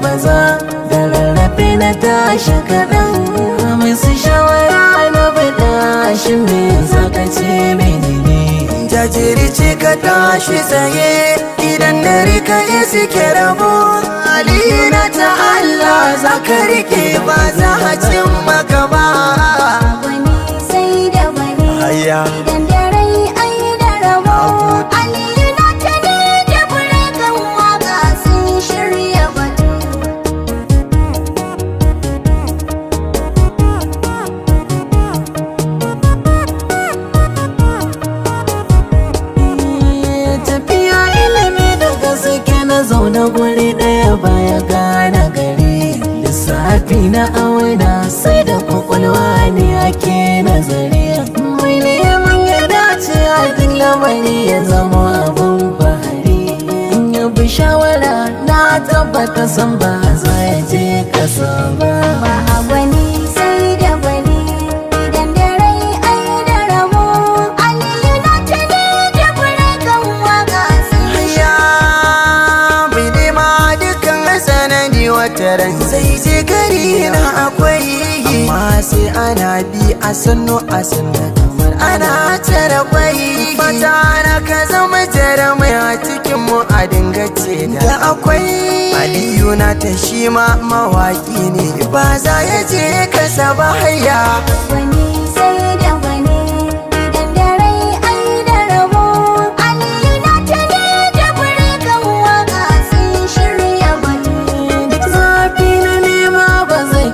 baza da rarrafe na tashi kaɗan musu shawara na bada shi me zaka ce menene jajirce ka tashi tsaye idan dare ka yi suke rabo alina ta Allah za ka rike ba za a cin maka ba wani sai da wani idan dare ai da rabo alina ta ne da kan waka sun shirya batu zaune guri ɗaya baya gane gari lissafi na auna sai da kwakwalwa ne ake nazari mai neman ya dace a duk lamari ya zama abun bahari in ya bi shawara na tabbata san ba za ya je kasa ba a gwani sai da gwani idan dare ai da rabo alina ta ne da kan waka sun wata ran sai je gari na akwai amma sai ana bi a sannu kamar ana tara kwai fata na ka zama tara mai a cikin mu a dinga ce da akwai Aliyu na ta shi ma mawaki ne ba za ya je kasa ba hayya wani sai da wani idan dare ai da rabo alina ta ne da kan waka sun shirya batu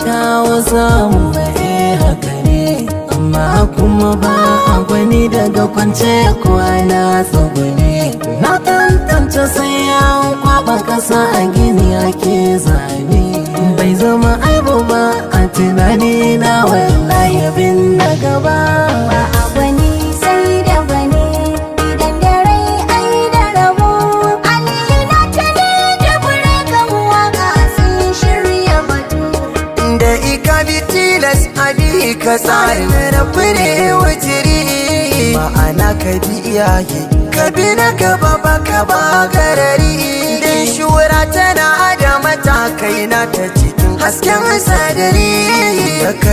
kawo samu haka ne amma kuma ba a gwani daga kwance kwana tsogune na tantance sai yawon kwaba kasa a gini ake zane bai zama aibu ba a tunani na wallahi bin na gaba a gwani sai da gwani idan dare ai da rabo alina ta ne da kan waka sun shirya batu da ika bi tilas abi ka tsarin rafi ne wujiri ma'ana ka bi iyaye ka bi na gaba baka ba garari din shura tana da matakai na ta cikin hasken sadari